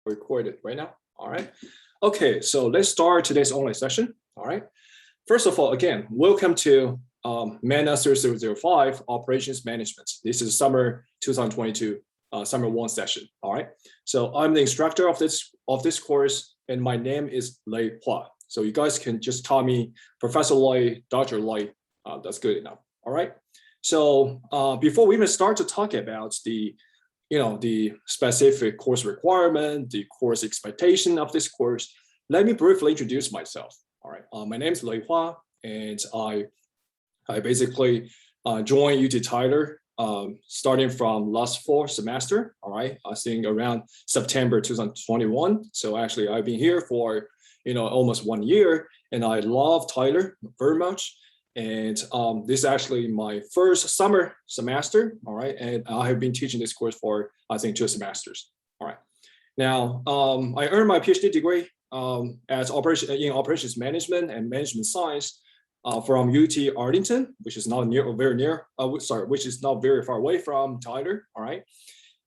recorded right now. All right. Okay, so let's start today's online session. All right. First of all, again, welcome to MANA 0005 Operations Management. This is summer 2022, summer one session. All right. So I'm the instructor of this course, and my name is Lei Hua. So you guys can just call me Professor Lei, Dr. Lei. That's good enough. All right. So before we even start to talk about the specific course requirement, the course expectation of this course, let me briefly introduce myself. All right. My name is Lei Hua, and I basically joined UT Tyler starting from last fall semester. All right. I think around September 2021. So actually, I've been here for almost 1 year, and I love Tyler very much. And this is actually my first summer semester, all right? And I have been teaching this course for, I think, 2 semesters, all right? Now, I earned my PhD degree in operations management and management science from UT Arlington, which is not which is not very far away from Tyler, all right?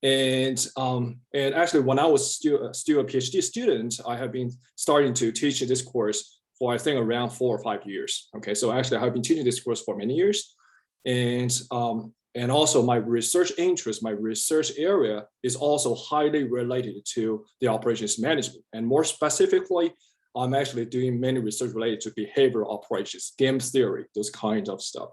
And actually, when I was still a PhD student, I have been starting to teach this course for I think around 4 or 5 years. Okay, so actually I've been teaching this course for many years, and also my research interest, my research area is also highly related to the operations management, and more specifically, I'm actually doing many research related to behavioral operations, game theory, those kinds of stuff.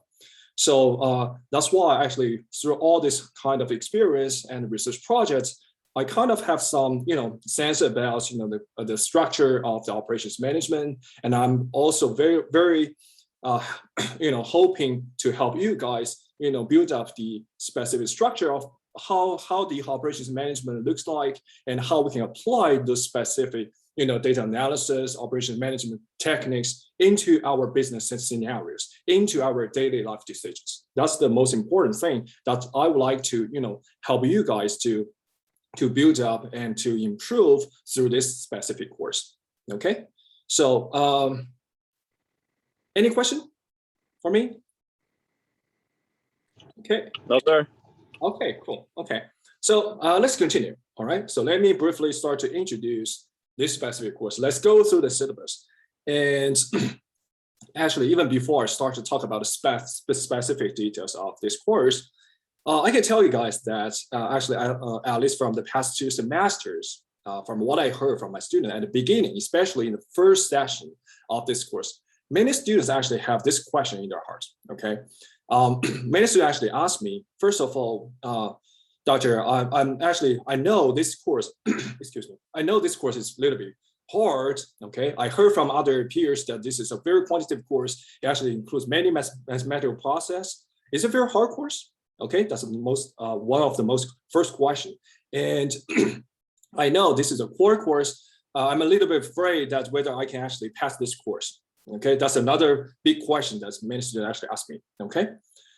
So that's why actually through all this kind of experience and research projects, I kind of have some, sense about, the structure of the operations management, and I'm also very, very, hoping to help you guys, build up the specific structure of how the operations management looks like, and how we can apply those specific, data analysis, operations management techniques into our business scenarios, into our daily life decisions. That's the most important thing that I would like to, help you guys to build up and to improve through this specific course. Okay, so any question for me? Okay. No, sir. Okay, cool. Okay, so let's continue. All right, so let me briefly start to introduce this specific course. Let's go through the syllabus. And actually, even before I start to talk about the specific details of this course, I can tell you guys that actually, at least from the past 2 semesters, from what I heard from my students at the beginning, especially in the first session of this course, many students actually have this question in their hearts, okay? Many students actually ask me, first of all, Doctor, I know this course, excuse me, I know this course is a little bit hard, okay? I heard from other peers that this is a very quantitative course. It actually includes many mathematical process. It's a very hard course. Okay, that's the most one of the most first question. And I know this is a core course. I'm a little bit afraid that whether I can actually pass this course. Okay, that's another big question that many students actually ask me. Okay,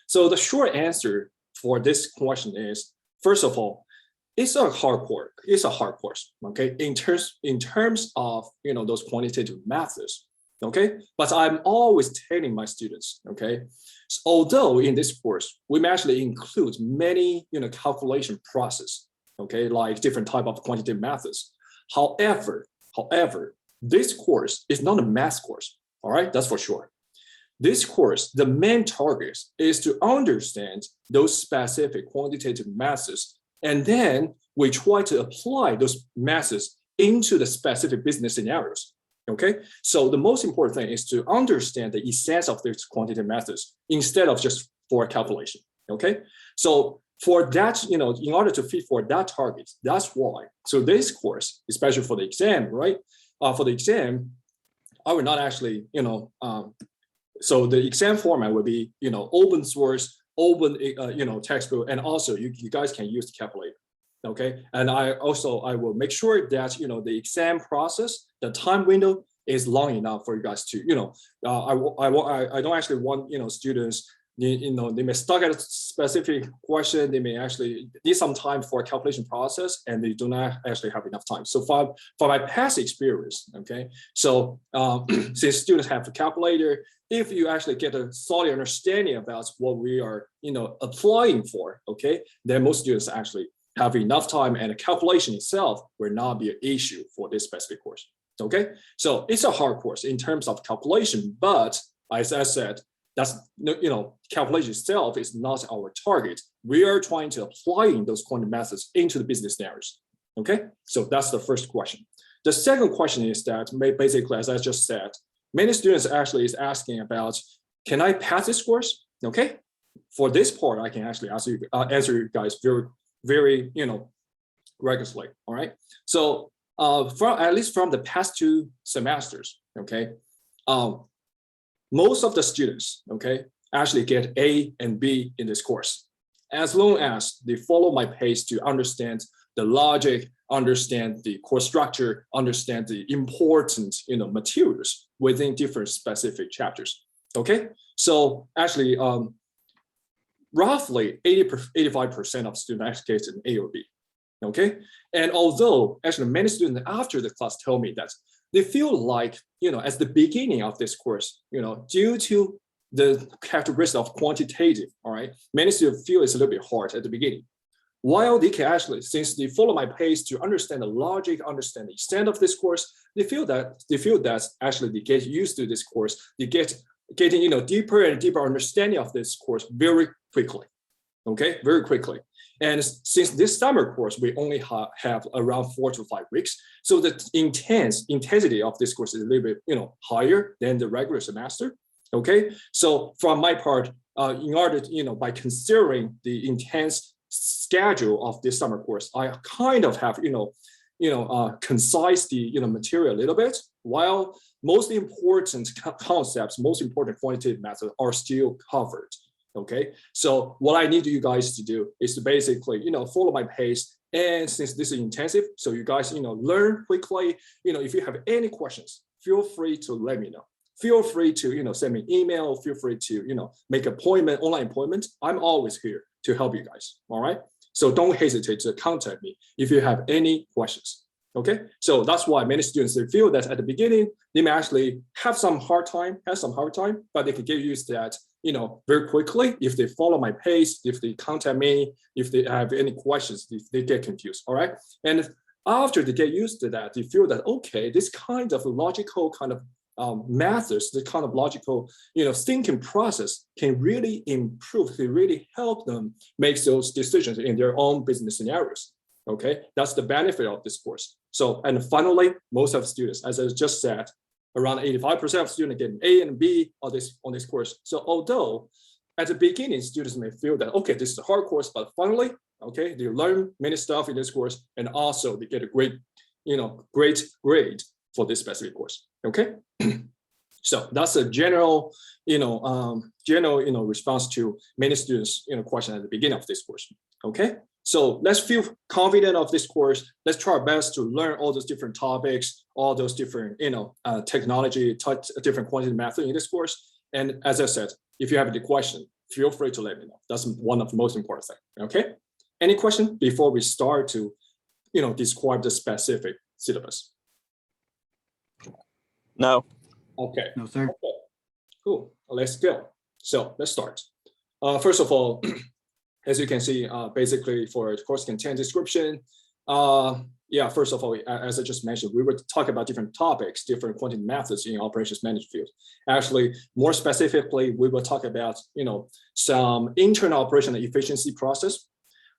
so the short answer for this question is, first of all, it's a hard course. It's a hard course. Okay, in terms of those quantitative methods. Okay, but I'm always telling my students, okay, so although in this course we may actually include many calculation process, okay, like different type of quantitative methods. However, this course is not a math course. All right, that's for sure. This course, the main target is to understand those specific quantitative methods, and then we try to apply those methods into the specific business scenarios. Okay, so the most important thing is to understand the essence of these quantitative methods instead of just for calculation. Okay, so for that, in order to fit for that target, that's why. So this course, especially for the exam, right? For the exam, I will not actually, so the exam format will be, open source, open, textbook, and also you guys can use the calculator. Okay, and I will make sure that the exam process, the time window is long enough for you guys to I don't actually want students they may stuck at a specific question, they may actually need some time for a calculation process, and they do not actually have enough time. So for my past experience, okay, so since students have a calculator, if you actually get a solid understanding about what we are applying for, okay, then most students actually have enough time, and the calculation itself will not be an issue for this specific course. Okay, so it's a hard course in terms of calculation, but as I said, that's, calculation itself is not our target. We are trying to applying those quantum methods into the business scenarios. Okay, so that's the first question. The second question is that basically, as I just said, many students actually is asking about, can I pass this course? Okay, for this part, I can actually answer you guys very, very, regularly. All right, so from at least from the past 2 semesters, okay, most of the students, okay, actually get A and B in this course, as long as they follow my pace to understand the logic, understand the course structure, understand the important, materials within different specific chapters. Okay, so actually, roughly 85% of students actually get an A or B. Okay, and although actually many students after the class tell me that they feel like, at the beginning of this course, due to the characteristic of quantitative, all right, many students feel it's a little bit hard at the beginning. While they can actually, since they follow my pace to understand the logic, understand the extent of this course, they feel that actually they get used to this course, they getting deeper and deeper understanding of this course very quickly. Okay, very quickly. And since this summer course, we only have around 4 to 5 weeks. So the intensity of this course is a little bit, higher than the regular semester. Okay, so from my part, in order to, by considering the intense schedule of this summer course, I kind of have, concise the, material a little bit, while most important concepts, most important quantitative methods are still covered. Okay, so what I need you guys to do is to basically, follow my pace. And since this is intensive, so you guys, learn quickly. If you have any questions, feel free to let me know. Feel free to, send me an email. Feel free to, make online appointment. I'm always here to help you guys. All right. So don't hesitate to contact me if you have any questions. Okay, so that's why many students, they feel that at the beginning they may actually have some hard time, but they can get used to that, very quickly if they follow my pace, if they contact me, if they have any questions, if they get confused. All right, and after they get used to that, they feel that okay, this kind of logical kind of methods, the kind of logical, thinking process can really improve, can really help them make those decisions in their own business scenarios. Okay, that's the benefit of this course. So, and finally, most of the students, as I just said, around 85% of students get an A and B on this course. So although at the beginning, students may feel that, okay, this is a hard course, but finally, okay, they learn many stuff in this course, and also they get a great grade for this specific course. Okay, so that's a general, response to many students, question at the beginning of this course. Okay, so let's feel confident of this course. Let's try our best to learn all those different topics, all those different, technology, different quantitative methods in this course. And as I said, if you have any question, feel free to let me know. That's one of the most important things. Okay, any question before we start to, describe the specific syllabus? No. Okay. No, sir. Okay. Cool. Let's go. So let's start. First of all, as you can see, basically for course content description, first of all, as I just mentioned, we were talking about different topics, different quantitative methods in operations management field. Actually, more specifically, we will talk about, some internal operational efficiency process.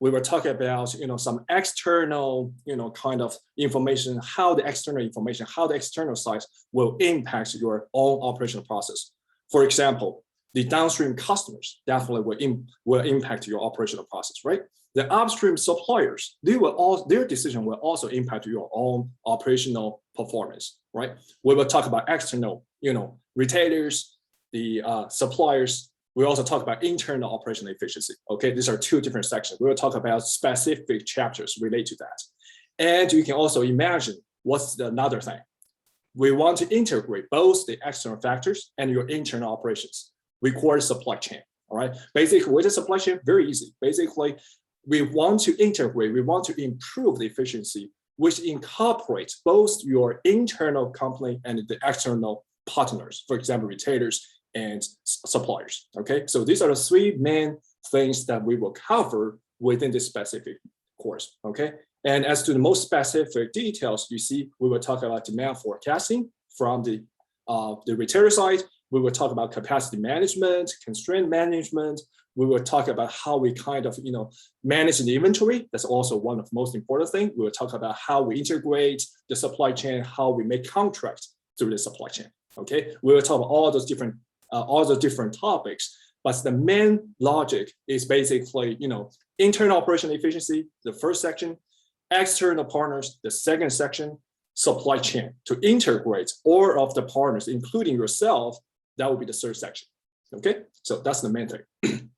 We were talking about, some external, kind of information, how the external side will impact your own operational process. For example, the downstream customers definitely will impact your operational process, right? The upstream suppliers, their decision will also impact your own operational performance, right? We will talk about external, retailers, the suppliers. We also talk about internal operational efficiency. Okay, these are 2 different sections. We will talk about specific chapters related to that. And you can also imagine what's another thing. We want to integrate both the external factors and your internal operations. We call it supply chain, all right? Basically, with the supply chain, very easy. Basically, we want to integrate, we want to improve the efficiency, which incorporates both your internal company and the external partners, for example, retailers and suppliers, okay? So these are the 3 main things that we will cover within this specific course, okay? And as to the most specific details, you see, we will talk about demand forecasting from the retailer side. We will talk about capacity management, constraint management. We will talk about how we kind of, manage the inventory. That's also one of the most important things. We will talk about how we integrate the supply chain, how we make contracts through the supply chain. Okay, we will talk about all the different topics. But the main logic is basically, internal operation efficiency, the first section, external partners, the second section, supply chain, to integrate all of the partners, including yourself. That would be the third section. Okay, so that's the main thing.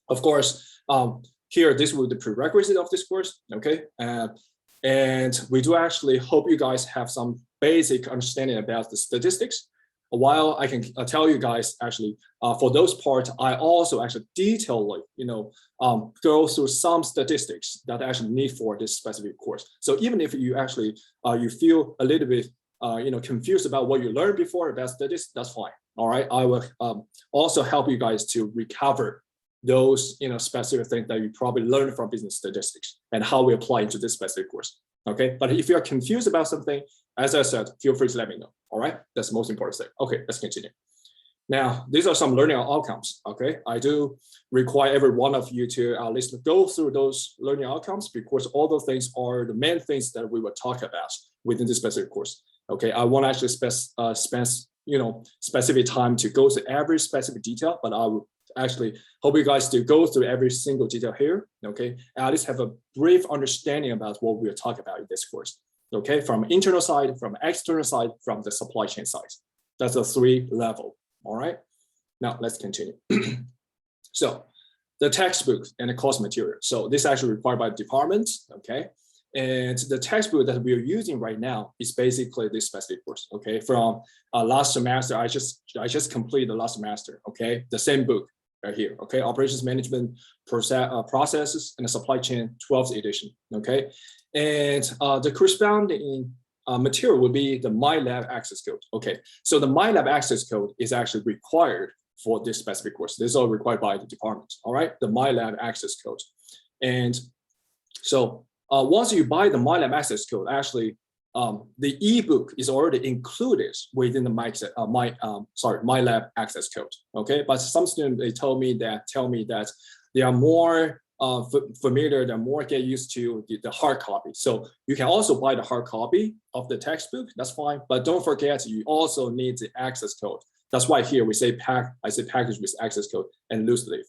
Of course, here, this will be the prerequisite of this course. Okay, and we do actually hope you guys have some basic understanding about the statistics. While I can tell you guys, actually, for those parts, I also actually detailedly, go through some statistics that I actually need for this specific course. So even if you actually, you feel a little bit, confused about what you learned before about statistics, that's fine. All right, I will also help you guys to recover those, specific things that you probably learned from business statistics and how we apply into this specific course. Okay, but if you're confused about something, as I said, feel free to let me know. All right, that's the most important thing. Okay, let's continue. Now, these are some learning outcomes. Okay, I do require every one of you to at least go through those learning outcomes, because all those things are the main things that we will talk about within this specific course. Okay, I won't actually spend specific time to go through every specific detail, but I will actually hope you guys to go through every single detail here. Okay, at least have a brief understanding about what we're talking about in this course. Okay, from internal side, from external side, from the supply chain side. That's a 3 level. All right, now let's continue. So the textbook and the course material. So this is actually required by the department. Okay, and the textbook that we are using right now is basically this specific course. Okay, from last semester, I just completed the last semester. Okay, the same book right here. Okay, operations management processes and the supply chain 12th edition. Okay, and the corresponding material will be the MyLab access code. Okay, so the MyLab access code is actually required for this specific course. This is all required by the department. All right, the MyLab access code. And so once you buy the MyLab access code, actually the ebook is already included within the MyLab access code. Okay, but some students, they tell me that they are more familiar, they're more get used to the hard copy. So you can also buy the hard copy of the textbook, that's fine. But don't forget, you also need the access code. That's why here we say package with access code and loose leaf.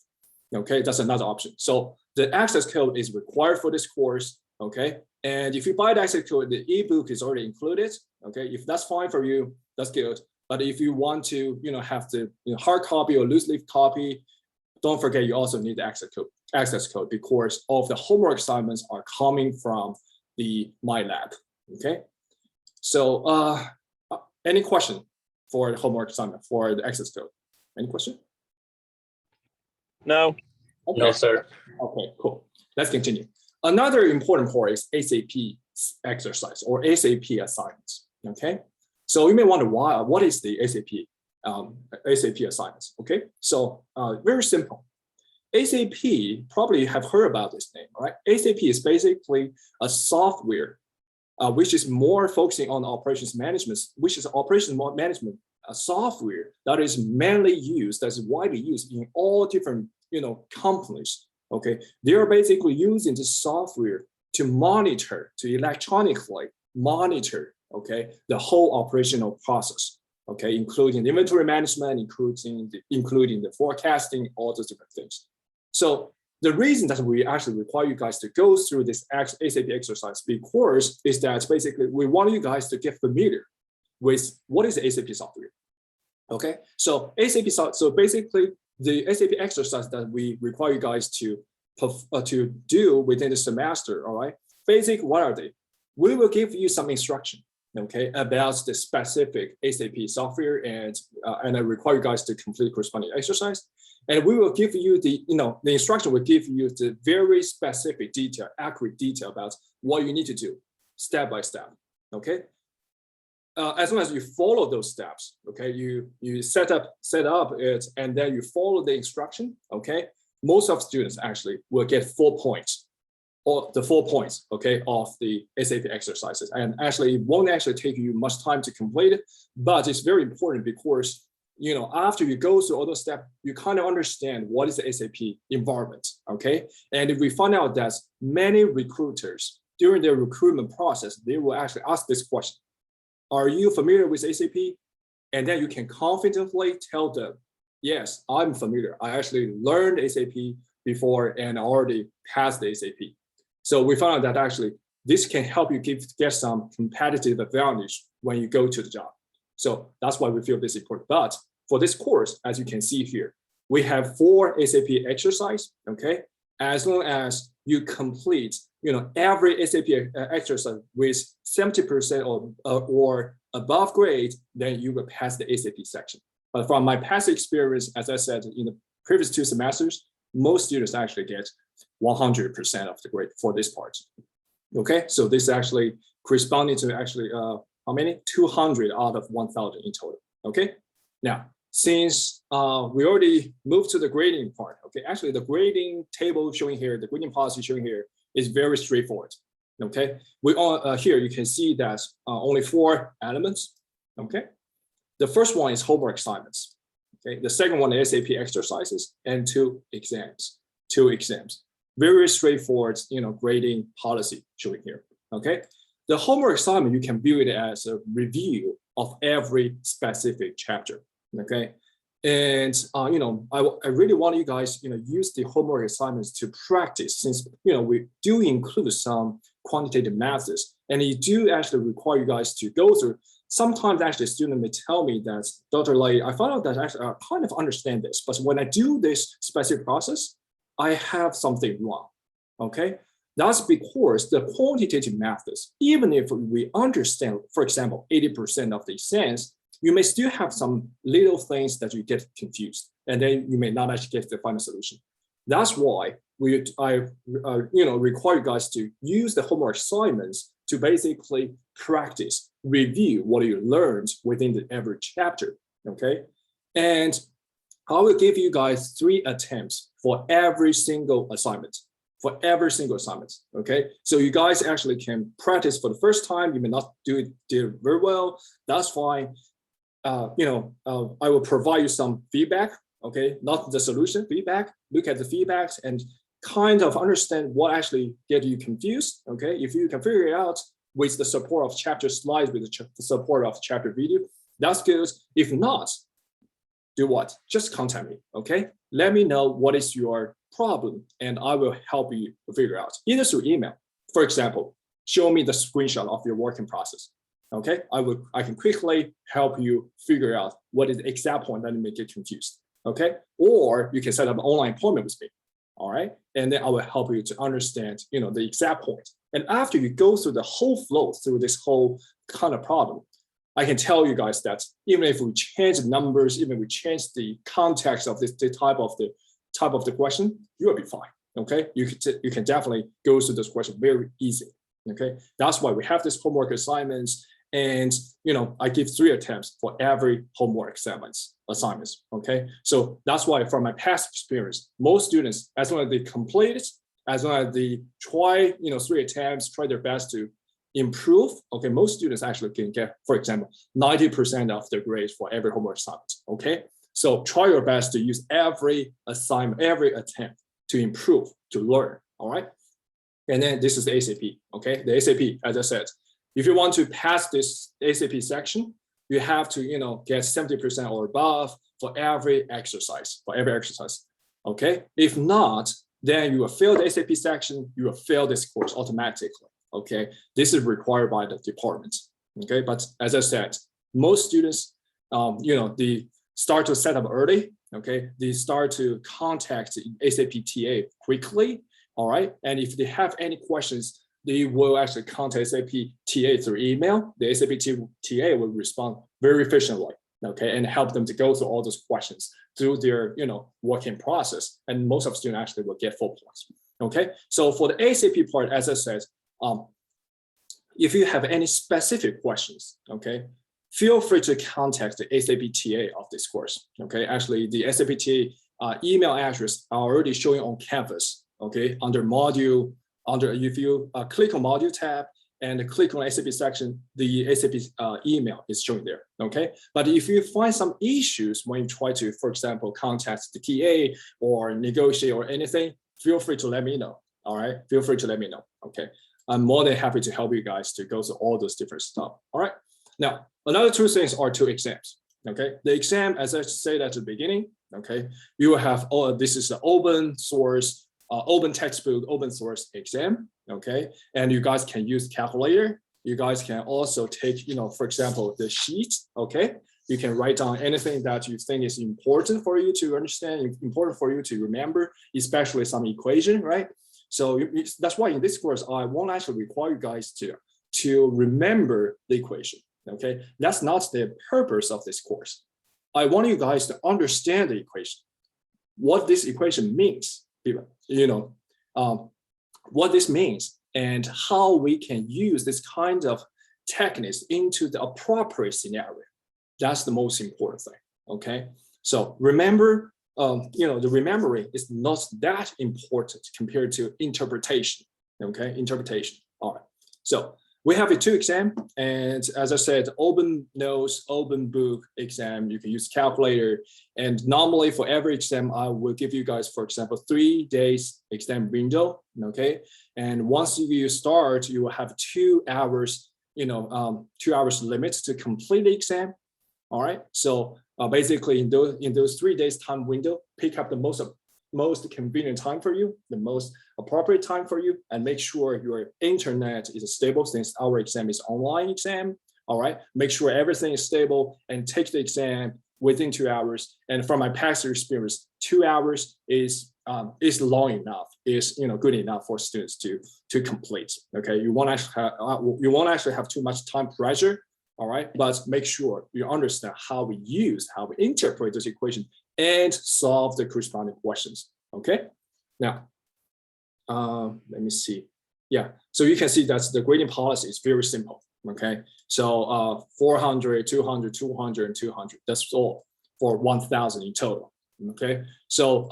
Okay, that's another option. So the access code is required for this course. Okay, and if you buy the access code, the ebook is already included. Okay, if that's fine for you, that's good. But if you want to, have the hard copy or loose leaf copy, don't forget you also need the access code because all of the homework assignments are coming from the MyLab. Okay, so any question for the homework assignment for the access code? Any question? No. Okay. No, sir. Okay, cool. Let's continue. Another important part is SAP exercise or SAP assignments. Okay, so you may wonder what is the SAP assignments? Okay, so very simple. SAP, probably have heard about this name, right? SAP is basically a software which is more focusing on operations management, which is operations management software that is mainly used, that's widely used in all different companies. Okay, they are basically using the software to monitor, to electronically monitor, okay, the whole operational process. Okay, including the inventory management, including the forecasting, all those different things. So the reason that we actually require you guys to go through this SAP exercise because is that basically we want you guys to get familiar with what is the SAP software. Okay, so so basically the SAP exercise that we require you guys to do within the semester. All right, what are they? We will give you some instruction, okay, about the specific SAP software, and I require you guys to complete corresponding exercise. And we will give you the instruction will give you the very specific detail, accurate detail about what you need to do step by step. Okay. As long as you follow those steps, okay, you set up it, and then you follow the instruction. Okay, most of students actually will get 4 points. all the 4 points, okay, of the SAP exercises. And actually, it won't actually take you much time to complete it, but it's very important because, you know, after you go through all those steps, you kind of understand what is the SAP environment, okay? And if we find out that many recruiters, during their recruitment process, they will actually ask this question: are you familiar with SAP? And then you can confidently tell them, yes, I'm familiar. I actually learned SAP before and already passed the SAP. So we found out that actually this can help you get some competitive advantage when you go to the job. So that's why we feel this is important. But for this course, as you can see here, we have 4 SAP exercise, okay? As long as you complete, you know, every SAP exercise with 70% or above grade, then you will pass the SAP section. But from my past experience, as I said, in the previous 2 semesters, most students actually get 100% of the grade for this part. Okay, so this is actually corresponding to actually how many? 200 out of 1,000 in total. Okay, now since we already moved to the grading part, okay, actually the grading table showing here, the grading policy showing here is very straightforward. Okay, we all here you can see that only 4 elements. Okay, the first one is homework assignments. Okay, the second one is SAP exercises and 2 exams. 2 exams. Very straightforward, you know, grading policy showing here. Okay, the homework assignment you can view it as a review of every specific chapter. Okay, and you know, I really want you guys, you know, use the homework assignments to practice, since you know we do include some quantitative methods, and it do actually require you guys to go through. Sometimes actually a student may tell me that, Dr. Lai, I found out that actually I kind of understand this, but when I do this specific process, I have something wrong, okay? That's because the quantitative methods, even if we understand, for example, 80% of the sense, you may still have some little things that you get confused, and then you may not actually get the final solution. That's why I require you guys to use the homework assignments to basically practice, review what you learned within every chapter, okay? And I will give you guys 3 attempts for every single assignment, okay? So you guys actually can practice for the first time. You may not do it very well. That's fine. I will provide you some feedback, okay? Not the solution, feedback. Look at the feedbacks and kind of understand what actually get you confused, okay? If you can figure it out with the support of chapter slides, with the support of chapter video, that's good. If not, do what? Just contact me, okay? Let me know what is your problem, and I will help you figure out, either through email. For example, show me the screenshot of your working process, okay? I can quickly help you figure out what is the exact point that you may get confused, okay? Or you can set up an online appointment with me, all right? And then I will help you to understand, you know, the exact point. And after you go through the whole flow, through this whole kind of problem, I can tell you guys that even if we change the numbers, even if we change the context of this type of the question, you will be fine. Okay, you can definitely go through this question very easy. Okay, that's why we have this homework assignments, and you know I give 3 attempts for every homework assignments. Okay, so that's why from my past experience, most students, as long as they complete it, as long as they try, 3 attempts, try their best to improve, okay, most students actually can get, for example, 90% of their grades for every homework assignment, okay? So try your best to use every assignment, every attempt to improve, to learn, all right? And then this is the ACP, okay? The ACP, as I said, if you want to pass this ACP section, you have to, get 70% or above for every exercise, okay? If not, then you will fail the ACP section, you will fail this course automatically. Okay, this is required by the department. Okay, but as I said, most students, they start to set up early. Okay, they start to contact the ACP TA quickly. All right, and if they have any questions, they will actually contact ACP TA through email. The ACP TA will respond very efficiently. Okay, and help them to go through all those questions through their, working process. And most of the students actually will get full points. Okay, so for the ACP part, as I said, if you have any specific questions, okay, feel free to contact the ACP TA of this course. Okay, actually the ACP TA email address are already showing on Canvas. Okay, under module if you click on module tab and click on SAP section, the SAP email is showing there, okay? But if you find some issues when you try to, for example, contact the TA or negotiate or anything, feel free to let me know, all right? Feel free to let me know, okay? I'm more than happy to help you guys to go through all those different stuff, all right? Now, another two things are two exams, okay? The exam, as I said at the beginning, okay, you will have, this is the open source, open textbook, open source exam, okay? And you guys can use calculator. You guys can also take, for example, the sheet, okay? You can write down anything that you think is important for you to understand, important for you to remember, especially some equation, right? So that's why in this course, I won't actually require you guys to remember the equation, okay? That's not the purpose of this course. I want you guys to understand the equation, what this equation means, what this means, and how we can use this kind of techniques into the appropriate scenario. That's the most important thing, okay? So remember, the remembering is not that important compared to interpretation, okay? Interpretation, all right. So we have a two exam, and as I said, open notes, open book exam, you can use calculator. And normally for every exam, I will give you guys, for example, 3 days exam window, okay? And once you start, you will have 2 hours, 2 hours limit to complete the exam, all right? So basically in those 3 days time window, pick up the most convenient time for you, the most appropriate time for you, and make sure your internet is stable since our exam is online exam, all right? Make sure everything is stable and take the exam within 2 hours. And from my past experience, 2 hours is long enough, is good enough for students to complete, okay? You won't actually have too much time pressure, all right? But make sure you understand how we interpret this equation and solve the corresponding questions, okay? Now, let me see. Yeah, so you can see that the grading policy is very simple, okay? So 400, 200, 200, and 200, that's all for 1,000 in total, okay? So,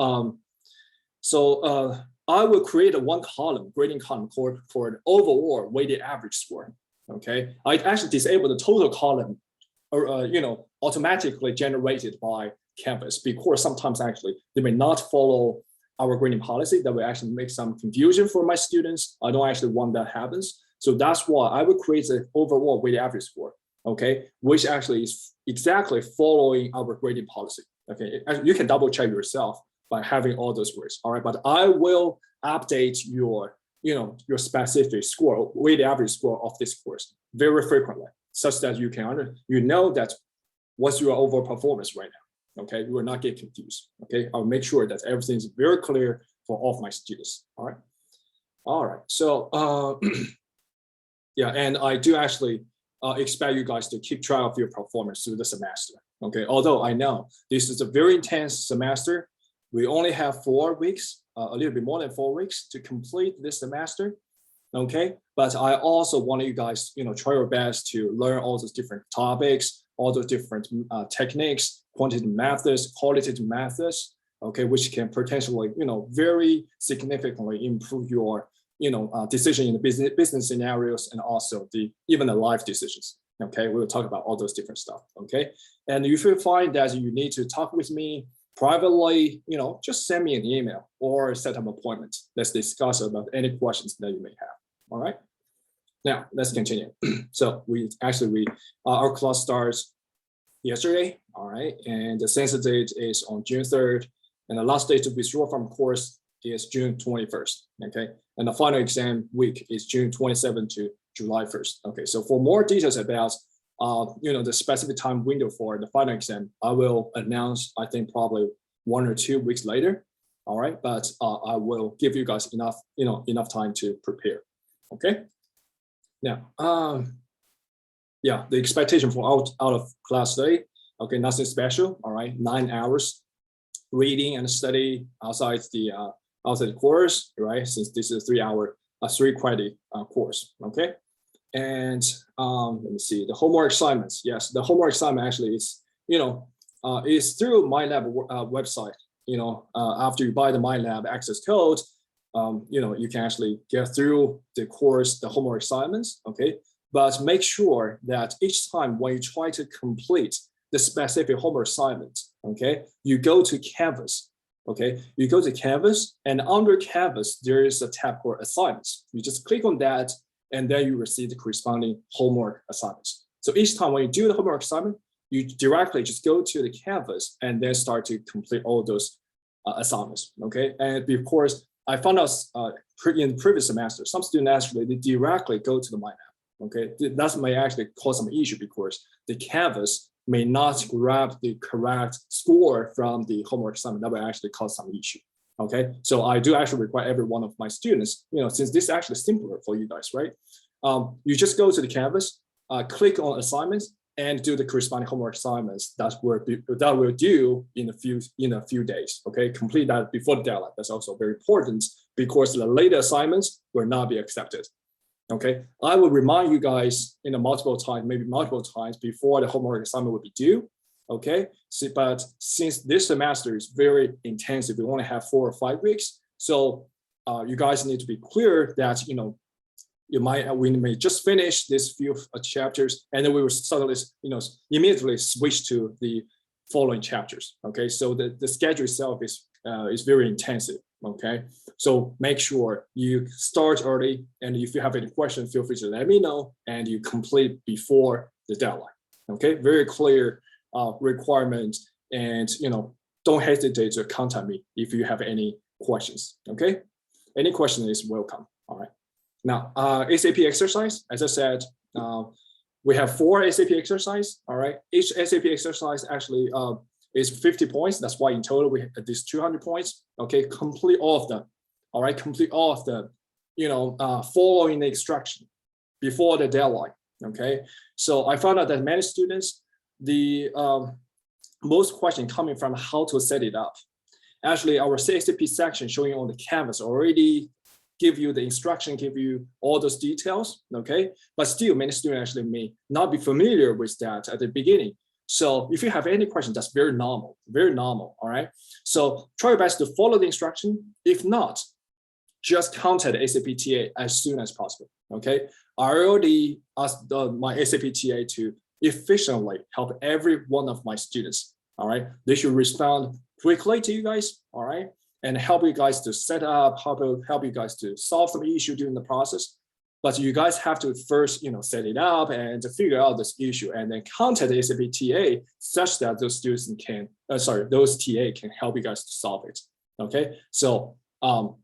I will create a grading column for an overall weighted average score, okay? I actually disable the total column, automatically generated by Canvas, because sometimes actually they may not follow our grading policy. That will actually make some confusion for my students. I don't actually want that happens. So that's why I will create the overall weighted average score, okay, which actually is exactly following our grading policy, okay? You can double check yourself by having all those words, all right? But I will update your specific score, weighted average score of this course very frequently, such that you know that what's your overall performance right now, okay? You will not get confused, okay? I'll make sure that everything is very clear for all of my students, all right? All right, so, yeah, and I do actually expect you guys to keep track of your performance through the semester, okay? Although I know this is a very intense semester, we only have 4 weeks, a little bit more than 4 weeks to complete this semester, okay? But I also want you guys, try your best to learn all those different topics, all those different techniques, quantitative methods, qualitative methods, okay, which can potentially, very significantly improve your, decision in the business scenarios, and also even the life decisions, okay? We'll talk about all those different stuff, okay? And if you find that you need to talk with me privately, just send me an email or set up an appointment. Let's discuss about any questions that you may have, all right? Now, let's continue. So our class starts yesterday, all right? And the census date is on June 3rd, and the last day to withdraw from course is June 21st, okay? And the final exam week is June 27th to July 1st, okay? So for more details about the specific time window for the final exam, I will announce, I think probably 1 or 2 weeks later, all right? But I will give you guys enough time to prepare, okay? Now, yeah, the expectation for out of class day, okay, nothing special, all right? 9 hours reading and study outside the course, right? Since this is a 3 credit course, okay? And let me see, the homework assignments. Yes, the homework assignment actually is, is through MyLab website. After you buy the MyLab access code, you can actually get through the course, the homework assignments, okay? But make sure that each time when you try to complete the specific homework assignment, okay, you go to Canvas, okay? You go to Canvas, and under Canvas, there is a tab called Assignments. You just click on that, and then you receive the corresponding homework assignments. So each time when you do the homework assignment, you directly just go to the Canvas and then start to complete all those assignments, okay? And of course, I found out in the previous semester, some students actually, they directly go to the mind map, okay? That may actually cause some issue because the Canvas may not grab the correct score from the homework assignment. That will actually cause some issue, okay? So I do actually require every one of my students, since this is actually simpler for you guys, right? You just go to the Canvas, click on assignments, and do the corresponding homework assignments that will due in a few days. Okay, complete that before the deadline. That's also very important because the later assignments will not be accepted. Okay, I will remind you guys multiple times before the homework assignment will be due. Okay, but since this semester is very intensive, we only have 4 or 5 weeks, so you guys need to be clear that we may just finish this few chapters, and then we will suddenly, immediately switch to the following chapters. Okay, so the schedule itself is very intensive. Okay, so make sure you start early, and if you have any questions, feel free to let me know, and you complete before the deadline. Okay, very clear requirement, and don't hesitate to contact me if you have any questions. Okay, any question is welcome. All right. Now, SAP exercise, as I said, we have 4 SAP exercise, all right? Each SAP exercise actually is 50 points. That's why in total we have these 200 points, okay? Complete all of them, all right? Complete all of them, following the instruction before the deadline, okay? So I found out that many students, the most question coming from how to set it up. Actually, our SAP section showing on the Canvas already give you the instruction, give you all those details, okay? But still, many students actually may not be familiar with that at the beginning. So if you have any questions, that's very normal, all right? So try your best to follow the instruction. If not, just contact the SAP TA as soon as possible, okay? I already asked my SAP TA to efficiently help every one of my students, all right? They should respond quickly to you guys, all right? And help you guys to set up, help you guys to solve some issue during the process. But you guys have to first, set it up and to figure out this issue, and then contact the SAP TA such that those students those TA can help you guys to solve it. Okay, so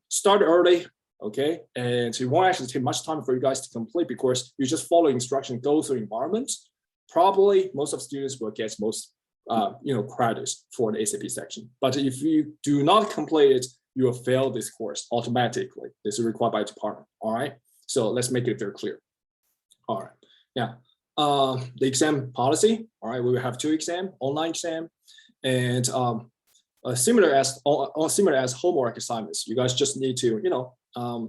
start early, okay, and it won't actually take much time for you guys to complete because you just follow instruction, go through environments. Probably most of students will get most credits for the SAP section. But if you do not complete it, you will fail this course automatically. This is required by the department. All right. So let's make it very clear. All right. Now, the exam policy. All right. We will have 2 exams, online exam, and similar as homework assignments. You guys just need to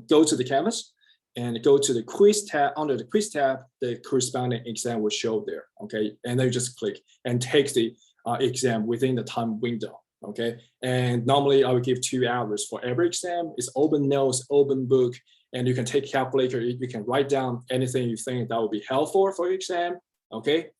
go to the Canvas and go to the quiz tab. Under the quiz tab, the corresponding exam will show there. Okay, and then you just click and take the exam within the time window. Okay, and normally I would give 2 hours for every exam. It's open notes, open book, and you can take calculator. You can write down anything you think that would be helpful for your exam. Okay,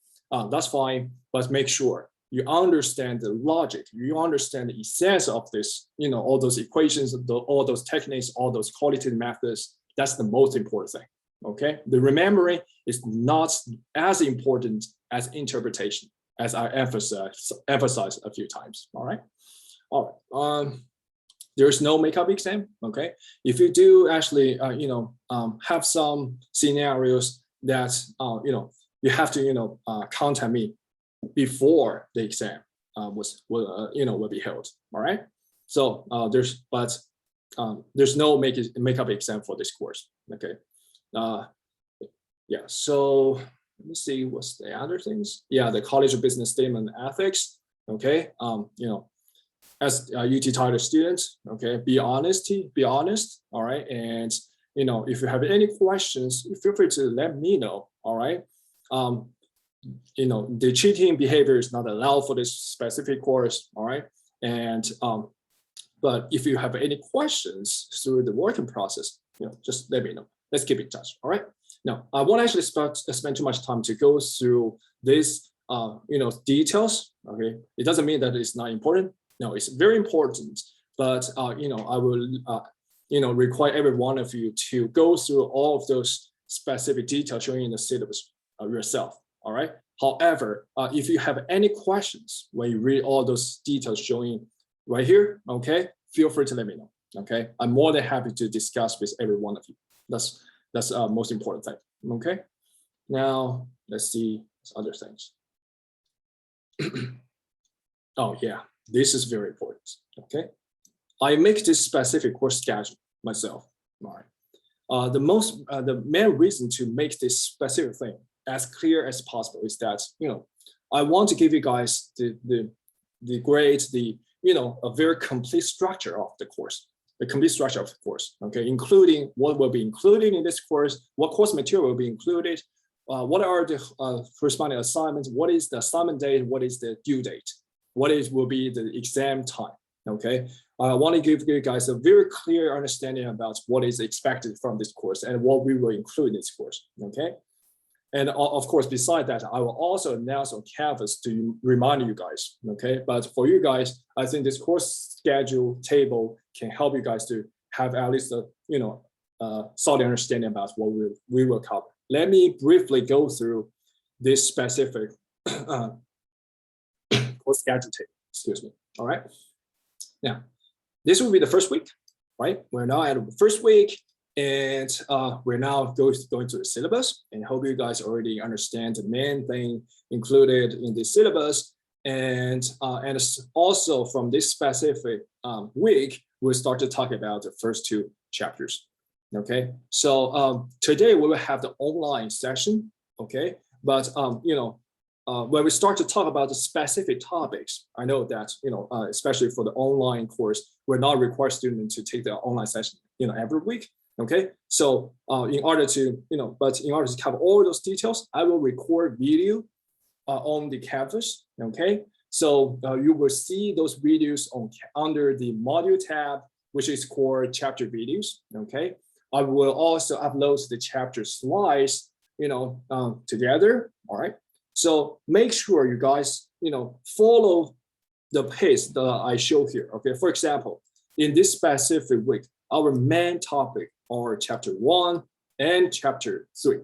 that's fine, but make sure you understand the logic, you understand the essence of this, all those equations, all those techniques, all those qualitative methods. That's the most important thing. Okay, the remembering is not as important as interpretation, as I emphasized a few times. All right. There's no makeup exam. Okay, if you do actually, have some scenarios that you have to contact me before the exam will be held. All right. So there's no makeup exam for this course. Okay. Yeah. So let me see what's the other things. Yeah, the College of Business Statement Ethics. Okay. As a UT title student, okay, be honest. All right. And if you have any questions, feel free to let me know. All right. The cheating behavior is not allowed for this specific course. All right. And But if you have any questions through the working process, just let me know. Let's keep in touch. All right. Now, I won't actually spend too much time to go through this, details. Okay. It doesn't mean that it's not important. No, it's very important. But I will, require every one of you to go through all of those specific details showing in the syllabus yourself. All right. However, if you have any questions when you read all those details showing right here, okay, feel free to let me know. Okay, I'm more than happy to discuss with every one of you. That's most important thing. Okay, now let's see other things. Oh yeah, this is very important. Okay, I make this specific course schedule myself. All right. The main reason to make this specific thing as clear as possible is that I want to give you guys the grades, a very complete structure of the course, okay, including what will be included in this course, what course material will be included, what are the corresponding assignments, what is the assignment date, what is the due date, will be the exam time, okay? I want to give you guys a very clear understanding about what is expected from this course and what we will include in this course, okay? And of course, beside that, I will also announce on Canvas to remind you guys, okay? But for you guys, I think this course schedule table can help you guys to have at least a, solid understanding about what we will cover. Let me briefly go through this specific course schedule table, excuse me, all right? Now, this will be the first week, right? We're now at the first week. And we're now going to the syllabus, and hope you guys already understand the main thing included in the syllabus. And also from this specific week, we'll start to talk about the first two chapters. Okay, so today we will have the online session. Okay, but when we start to talk about the specific topics, I know that especially for the online course, we're not requiring students to take the online session every week. Okay, so in order to cover all those details, I will record video on the Canvas. Okay, so you will see those videos under the module tab, which is called chapter videos. Okay, I will also upload the chapter slides, together. All right, so make sure you guys, follow the pace that I show here. Okay, for example, in this specific week, our main topic are chapter 1 and chapter 3.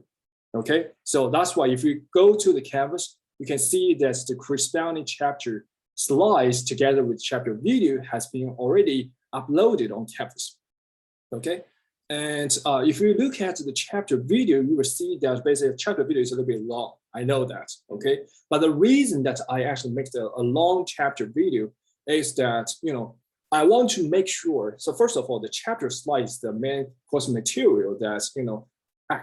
Okay, so that's why if you go to the Canvas, you can see that the corresponding chapter slides together with chapter video has been already uploaded on Canvas. Okay, and if you look at the chapter video, you will see that basically chapter video is a little bit long. I know that. Okay, but the reason that I actually make a long chapter video is that I want to make sure, so first of all, the chapter slide is the main course material that's,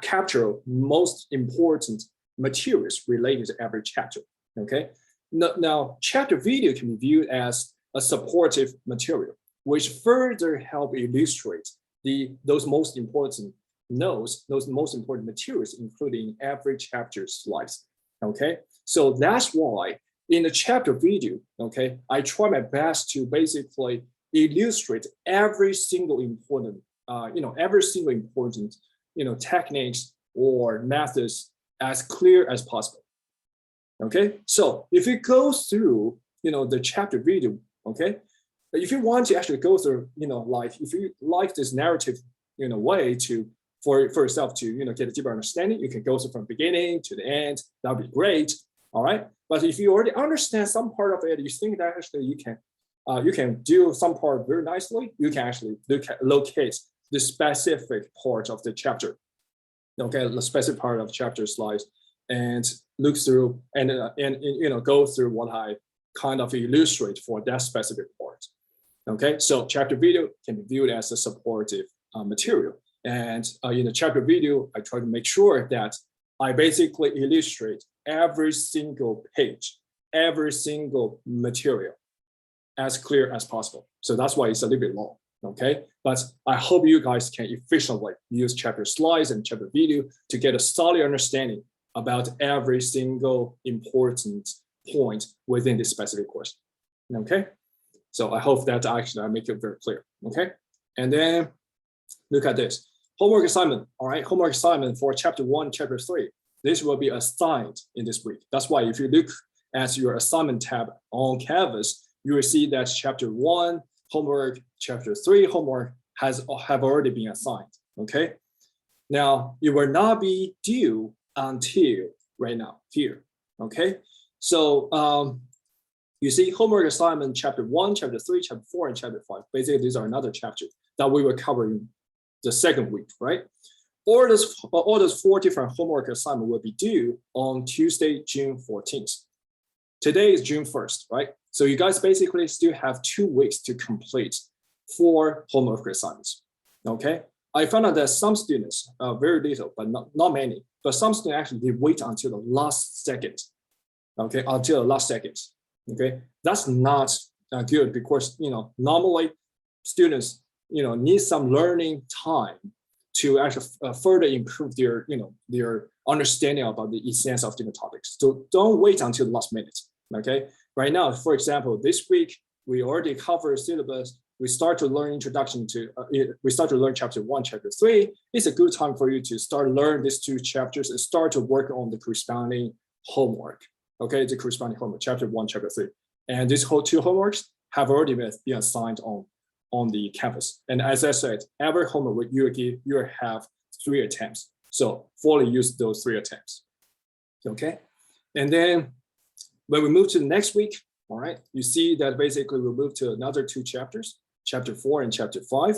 capture most important materials related to every chapter, okay? Now, chapter video can be viewed as a supportive material, which further help illustrate those most important notes, those most important materials, including every chapter slides, okay? So that's why in the chapter video, okay, I try my best to basically illustrate every single important, techniques or methods as clear as possible. Okay, so if you go through, the chapter video, okay, if you want to actually go through, if you like this narrative, way for yourself to, get a deeper understanding, you can go through from beginning to the end. That would be great. All right, but if you already understand some part of it, you think that actually you can do some part very nicely, you can actually locate the specific part of the chapter, okay, the specific part of chapter slides, and look through and go through what I kind of illustrate for that specific part. Okay, so chapter video can be viewed as a supportive material, and in the chapter video, I try to make sure that I basically illustrate every single page, every single material, as clear as possible. So that's why it's a little bit long, okay? But I hope you guys can efficiently use chapter slides and chapter video to get a solid understanding about every single important point within this specific course, okay? So I hope that actually I make it very clear. Okay. And then look at this homework assignment. All right. Homework assignment for chapter 1, chapter 3. This will be assigned in this week. That's why if you look at your assignment tab on Canvas, you will see that chapter 1 homework, chapter 3 homework have already been assigned. Okay. Now it will not be due until right now here. Okay. So you see homework assignment chapter 1, chapter 3, chapter 4, and chapter 5. Basically, these are another chapter that we will cover in the second week, right? All those 4 different homework assignments will be due on Tuesday, June 14th. Today is June 1st, right? So you guys basically still have 2 weeks to complete 4 homework assignments, okay? I found out that some students, very little, but not many, but some students actually they wait until the last second, okay? Until the last second, okay? That's not good because, normally students, need some learning time to actually further improve their, their understanding about the essence of different topics. So don't wait until the last minute, okay? Right now, for example, this week, we already covered syllabus. We start to learn introduction to, we start to learn chapter 1, chapter 3. It's a good time for you to start learn these 2 chapters and start to work on the corresponding homework, okay? The corresponding homework, chapter 1, chapter 3. And these whole 2 homeworks have already been assigned on the campus. And as I said, every homework you have 3 attempts. So fully use those 3 attempts, okay? And then when we move to the next week, all right, you see that basically we'll move to another 2 chapters, chapter 4 and chapter 5.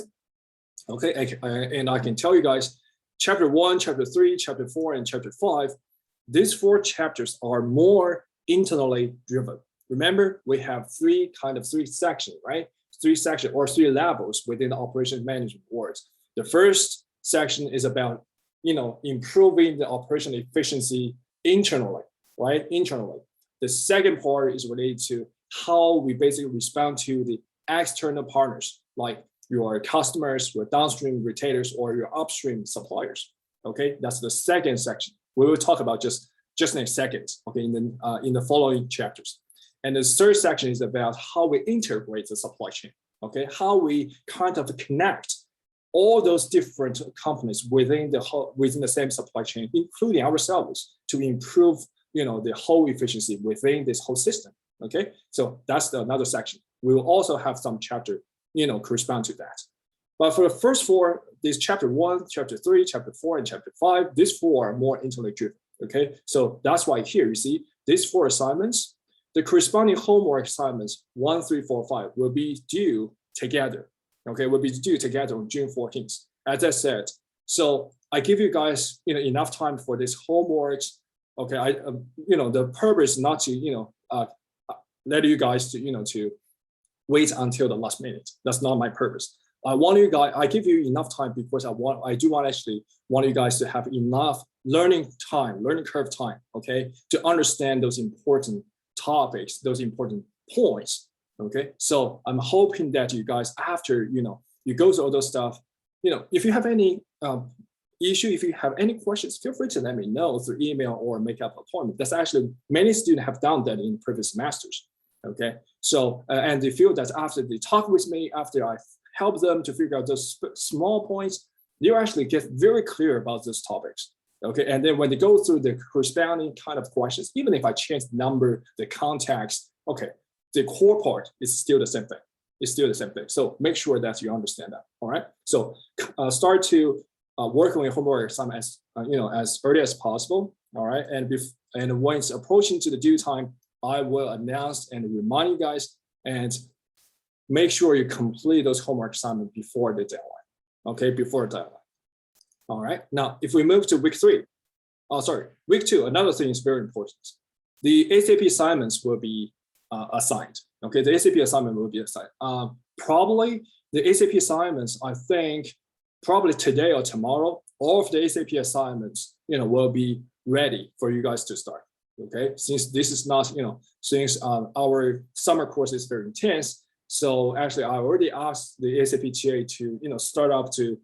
Okay, and I can tell you guys, chapter 1, chapter 3, chapter 4, and chapter 5, these 4 chapters are more internally driven. Remember, we have 3 sections, right? 3 sections or 3 levels within the operation management words. The first section is about, improving the operation efficiency internally, right? Internally. The second part is related to how we basically respond to the external partners, like your customers, your downstream retailers, or your upstream suppliers. Okay, that's the second section. We will talk about just in a second. Okay, in the following chapters. And the third section is about how we integrate the supply chain. Okay, how we kind of connect all those different companies within the same supply chain, including ourselves, to improve the whole efficiency within this whole system. Okay, so that's another section. We will also have some chapter correspond to that. But for the first 4, this chapter 1, chapter 3, chapter 4, and chapter 5, these 4 are more internally driven. Okay, so that's why here you see these 4 assignments, the corresponding homework assignments 1, 3, 4, 5 will be due together. Okay, will be due together on June 14th. As I said, so I give you guys enough time for this homeworks. Okay, the purpose not to let you guys to wait until the last minute. That's not my purpose. I give you enough time because I do want you guys to have enough learning curve time, okay, to understand those important topics, those important points. Okay, so I'm hoping that you guys, after you go through all those stuff, if you have any issue, if you have any questions, feel free to let me know through email or make up an appointment. That's actually many students have done that in previous semesters. Okay, so and they feel that after they talk with me, after I help them to figure out those small points, they actually get very clear about those topics. Okay, and then when they go through the corresponding kind of questions, even if I change the number, the context, okay, the core part is still the same thing. It's still the same thing. So make sure that you understand that. All right. So start to work on your homework assignment as early as possible. All right. And when it's approaching to the due time, I will announce and remind you guys, and make sure you complete those homework assignments before the deadline. Okay, before the deadline. All right. Now, if we move to week 3, week 2, another thing is very important. The ACP assignments will be assigned. Okay, the ACP assignment will be assigned. Probably the ACP assignments, I think, probably today or tomorrow, all of the ACP assignments, will be ready for you guys to start. Okay, since this is not, since our summer course is very intense, so actually I already asked the ACP TA to, start up to,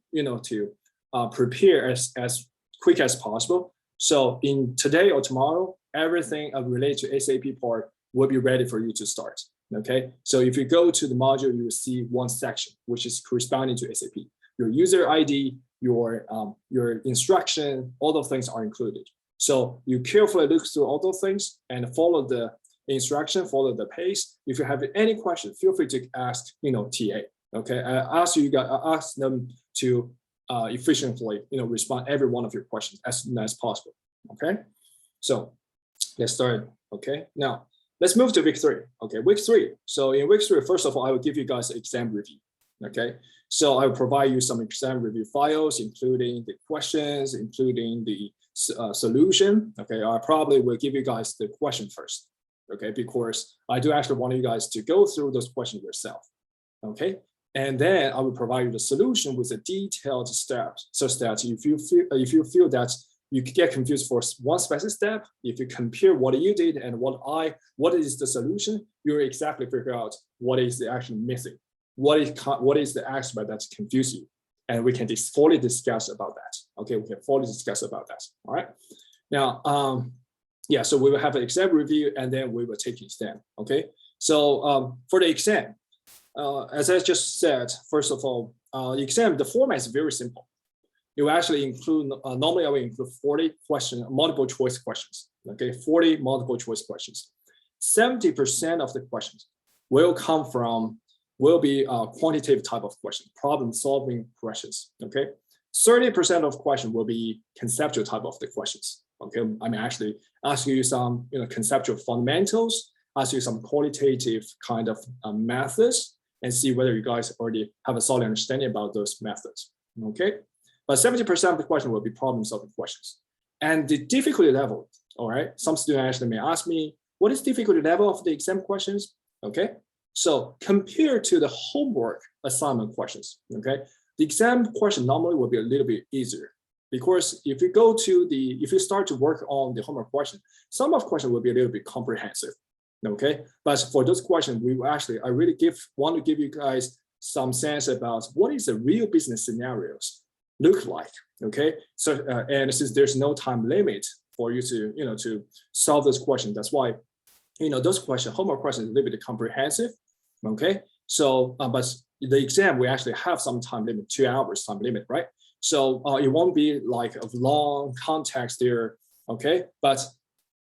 prepare as quick as possible. So in today or tomorrow, everything related to ACP part will be ready for you to start. Okay, so if you go to the module, you will see one section which is corresponding to SAP. Your user ID, your instruction, all those things are included. So you carefully look through all those things and follow the instruction, follow the pace. If you have any question, feel free to ask, TA. Okay, ask them to efficiently, respond every one of your questions as soon as possible. Okay, so let's start. Okay, now let's move to week 3. Okay, week 3. So in week 3, first of all, I will give you guys an exam review. Okay, so I will provide you some exam review files, including the questions, including the solution. Okay, I probably will give you guys the question first. Okay, because I do actually want you guys to go through those questions yourself. Okay, and then I will provide you the solution with the detailed steps, so that if you feel that you get confused for one specific step, if you compare what you did and what is the solution, you'll exactly figure out what is actually missing, what is the aspect that's confusing you, and we can fully discuss about that. Okay, we can fully discuss about that. All right. Now, yeah, so we will have an exam review and then we will take exam. Okay, so for the exam, as I just said, first of all, the exam, the format is very simple. It will actually include, normally I will include 40 multiple choice questions. Okay, 40 multiple choice questions. 70% of the questions will be quantitative type of question, problem solving questions. Okay, 30% of questions will be conceptual type of the questions. Okay, I mean, actually ask you some conceptual fundamentals, ask you some qualitative kind of methods, and see whether you guys already have a solid understanding about those methods. Okay, but 70% of the question will be problem solving questions. And the difficulty level, all right, some students actually may ask me, what is difficulty level of the exam questions? Okay, so compared to the homework assignment questions, okay, the exam question normally will be a little bit easier, because if you start to work on the homework question, some of the question will be a little bit comprehensive. Okay, but for those questions, I really want to give you guys some sense about what is the real business scenarios look like. Okay, so and since there's no time limit for you to solve this question, that's why those questions, homework questions, are a little bit comprehensive. Okay, so but the exam we actually have some time limit, 2 hours time limit, right? So it won't be like a long context there. Okay, but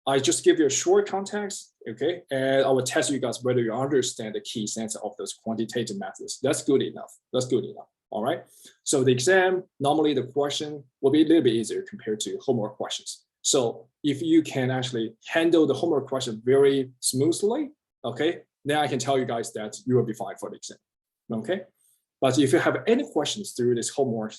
I just give you a short context. Okay, and I will test you guys whether you understand the key sense of those quantitative methods. That's good enough. That's good enough. All right. So the exam, normally the question will be a little bit easier compared to homework questions. So if you can actually handle the homework question very smoothly, okay, then I can tell you guys that you will be fine for the exam. Okay. But if you have any questions through this homework,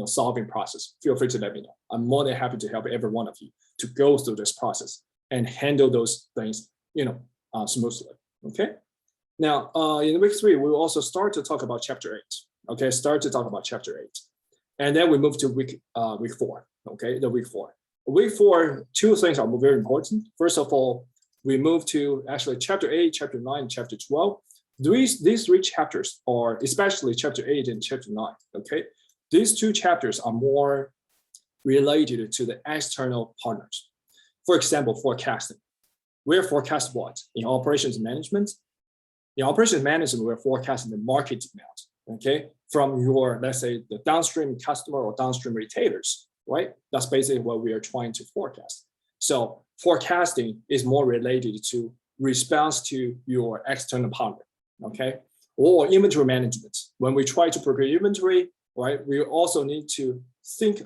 solving process, feel free to let me know. I'm more than happy to help every one of you to go through this process and handle those things, smoothly. Okay. Now, in week 3, we will also start to talk about chapter 8. Okay, start to talk about chapter 8, and then we move to week 4. Okay, the week 4. Week 4, 2 things are very important. First of all, we move to actually chapter 8, chapter 9, chapter 12. These 3 chapters are, especially chapter 8 and chapter 9. Okay, these 2 chapters are more related to the external partners. For example, forecasting. We're forecast what? In operations management. In operations management, we're forecasting the market demand, okay, from your, let's say, the downstream customer or downstream retailers, right? That's basically what we are trying to forecast. So forecasting is more related to response to your external partner, okay? Or inventory management. When we try to prepare inventory, right, we also need to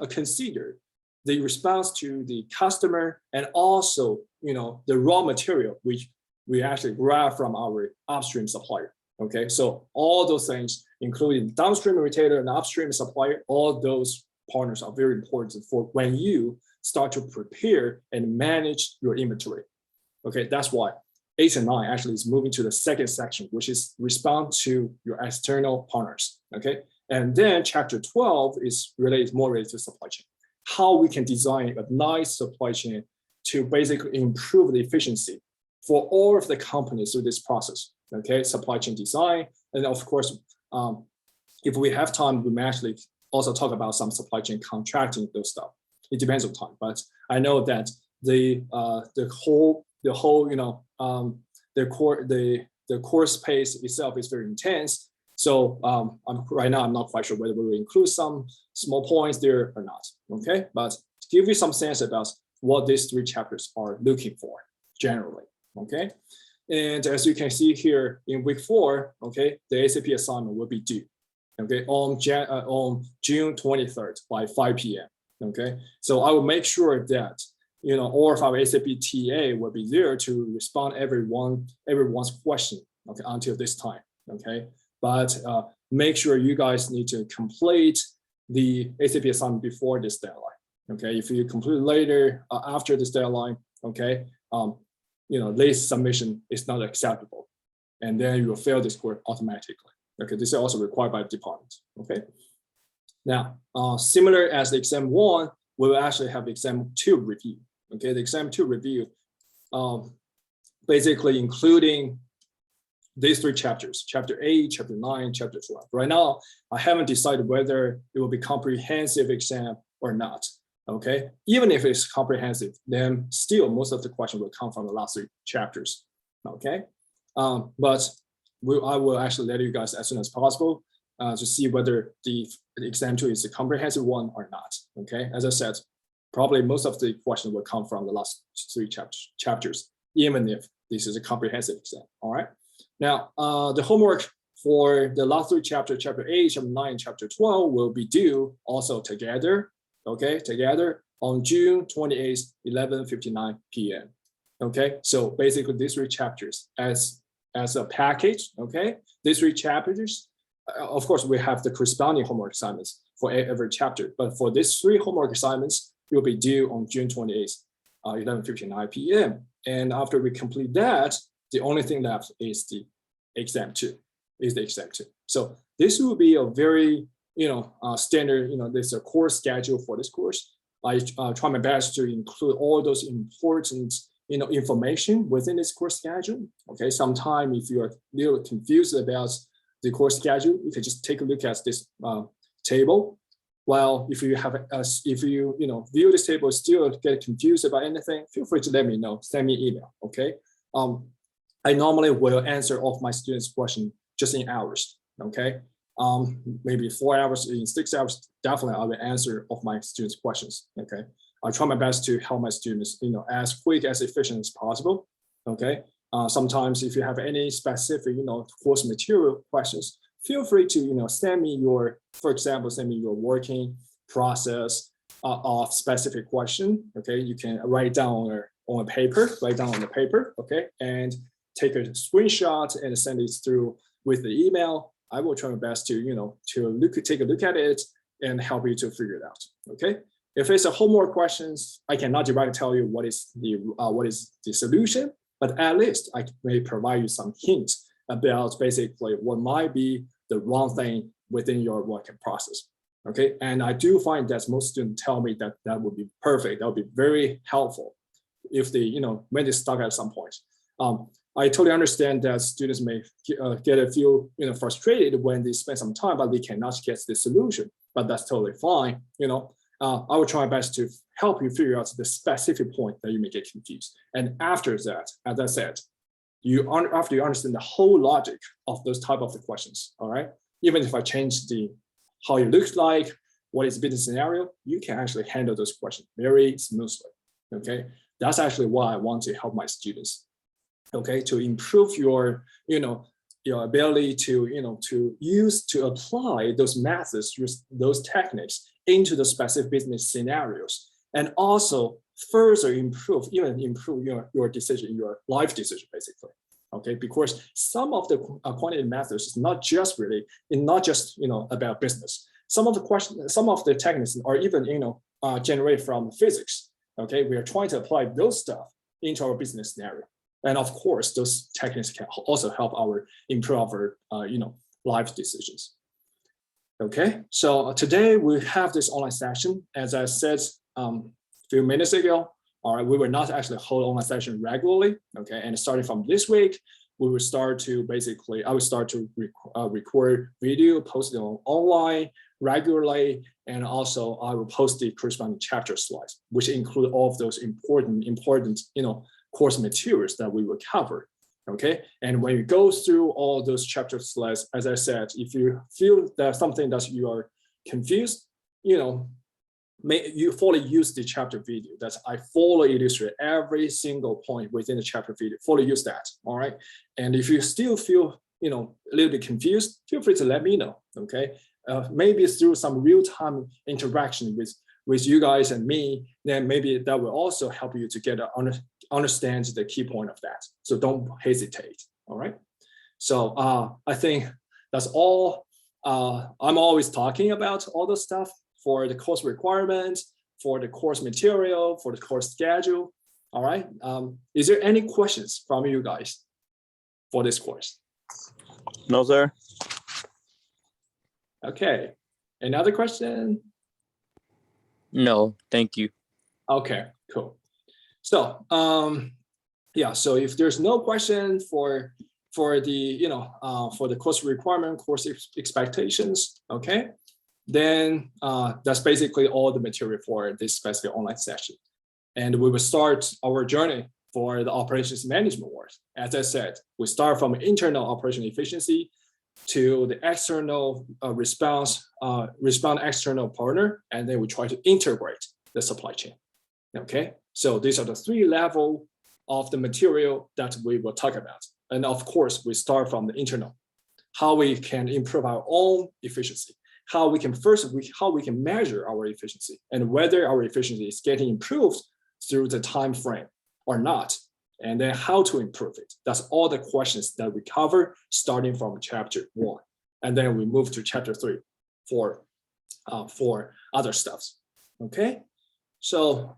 consider the response to the customer and also, the raw material, which we actually grab from our upstream supplier. Okay, so all those things, including downstream retailer and upstream supplier, all those partners are very important for when you start to prepare and manage your inventory. Okay, that's why 8 and 9 actually is moving to the second section, which is respond to your external partners. Okay, and then chapter 12 is more related to supply chain. How we can design a nice supply chain to basically improve the efficiency for all of the companies through this process. Okay, supply chain design, and of course, if we have time, we may actually also talk about some supply chain contracting, those stuff. It depends on time, but I know that the the course pace itself is very intense. So right now I'm not quite sure whether we will include some small points there or not. Okay, but to give you some sense about what these 3 chapters are looking for generally. Okay, and as you can see here in week 4, okay, the ACP assignment will be due, okay, on June 23rd by 5 p.m. Okay, so I will make sure that all of our ACP TA will be there to respond everyone's question, okay, until this time. Okay, but make sure you guys need to complete the ACP assignment before this deadline. Okay, if you complete later after this deadline, okay, late submission is not acceptable, and then you will fail this course automatically. Okay, this is also required by the department. Okay, now similar as the exam 1, we will actually have the exam 2 review. Okay, the exam 2 review, basically including these 3 chapters: chapter 8, chapter 9, chapter 12. Right now, I haven't decided whether it will be comprehensive exam or not. Okay, even if it's comprehensive, then still most of the question will come from the last 3 chapters. Okay, but I will actually let you guys as soon as possible to see whether the exam 2 is a comprehensive one or not. Okay, as I said, probably most of the question will come from the last 3 chapters, even if this is a comprehensive exam. All right. Now, the homework for the last 3 chapters, chapter 8, chapter 9, chapter 12, will be due also together. Okay, together on June 28th, 11:59 p.m. Okay, so basically these 3 chapters as a package. Okay, these 3 chapters, of course, we have the corresponding homework assignments for every chapter, but for these 3 homework assignments, it will be due on June 28th, 11:59 p.m. And after we complete that, the only thing left is the exam 2. So this will be a very standard, there's a course schedule for this course. I try my best to include all those important, information within this course schedule. Okay, sometime if you're a little confused about the course schedule, you can just take a look at this table. Well, if you view this table, still get confused about anything, feel free to let me know. Send me an email. Okay, I normally will answer all of my students' questions just in hours. Okay. Maybe 4 hours, in 6 hours, definitely I will answer all of my students' questions. Okay, I try my best to help my students, as quick, as efficient as possible. Okay, sometimes if you have any specific, course material questions, feel free to, send me your working process of specific question. Okay, you can write down on a paper, okay, and take a screenshot and send it through with the email. I will try my best to, take a look at it and help you to figure it out. Okay. If it's a homework questions, I cannot directly tell you what is the solution, but at least I may provide you some hints about basically what might be the wrong thing within your working process. Okay. And I do find that most students tell me that that would be perfect. That would be very helpful if they, when they stuck at some point. I totally understand that students may get a few, frustrated when they spend some time, but they cannot get the solution. But that's totally fine. I will try my best to help you figure out the specific point that you may get confused. And after that, as I said, after you understand the whole logic of those type of the questions, all right, even if I change how it looks like, what is the business scenario, you can actually handle those questions very smoothly. Okay, that's actually why I want to help my students. Okay, to improve your ability to apply those methods, use those techniques into the specific business scenarios, and also further improve your decision, your life decision, basically. Okay, because some of the quantitative methods is not just about business. Some of the techniques are even generated from physics. Okay, we are trying to apply those stuff into our business scenario. And of course, those techniques can also help improve our life decisions. Okay, so today we have this online session. As I said a few minutes ago, all right, we will not actually hold online session regularly. Okay, and starting from this week, I will start to record video, post it online regularly, and also I will post the corresponding chapter slides, which include all of those important course materials that we will cover. Okay, and when you go through all those chapters, as I said, if you feel that something that you are confused, you fully use the chapter video. That's I fully illustrate every single point within the chapter video. Fully use that. All right. And if you still feel a little bit confused, feel free to let me know. Okay. Maybe through some real-time interaction with you guys and me, then maybe that will also help you to get understand the key point of that. So don't hesitate. All right. So I think that's all. I'm always talking about all the stuff for the course requirements, for the course material, for the course schedule. All right. Is there any questions from you guys for this course? No, sir. Okay. Another question? No, thank you. Okay, cool. So yeah, so if there's no question for the course requirement, course expectations, okay, then that's basically all the material for this specific online session. And we will start our journey for the operations management work. As I said, we start from internal operation efficiency to the external respond external partner, and then we try to integrate the supply chain. Okay, so these are the 3 levels of the material that we will talk about. And of course, we start from the internal, how we can improve our own efficiency, how we can measure our efficiency and whether our efficiency is getting improved through the time frame or not, and then how to improve it. That's all the questions that we cover starting from chapter 1, and then we move to chapter 3 for other stuffs. Okay, so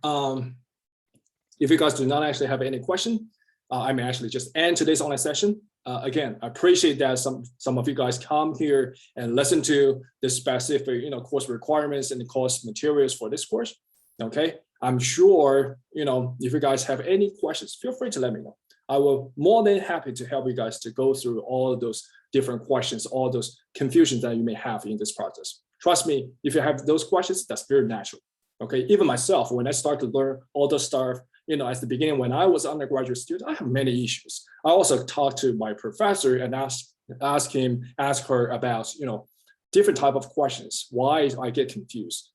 if you guys do not actually have any question, I may actually just end today's online session. Again, I appreciate that some of you guys come here and listen to the specific course requirements and the course materials for this course. Okay, I'm sure if you guys have any questions, feel free to let me know. I will more than happy to help you guys to go through all of those different questions, all those confusions that you may have in this process. Trust me, if you have those questions, that's very natural. Okay, even myself, when I start to learn all the stuff, at the beginning when I was an undergraduate student, I have many issues. I also talked to my professor and ask her about different type of questions, why I get confused.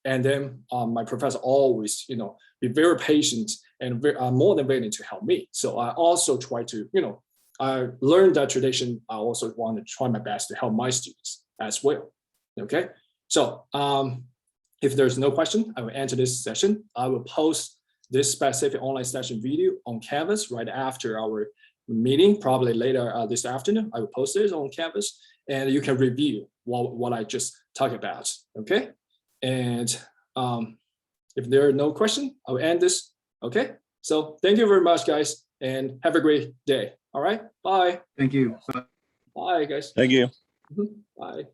And then my professor always be very patient and more than willing to help me. So I also try to I learned that tradition. I also want to try my best to help my students as well. Okay, so if there's no question, I will end this session. I will post this specific online session video on Canvas right after our meeting, probably later this afternoon. I will post this on Canvas, and you can review what I just talked about. Okay, and if there are no questions, I will end this. Okay, so thank you very much, guys, and have a great day. All right, bye. Thank you. Bye, guys. Thank you. Bye.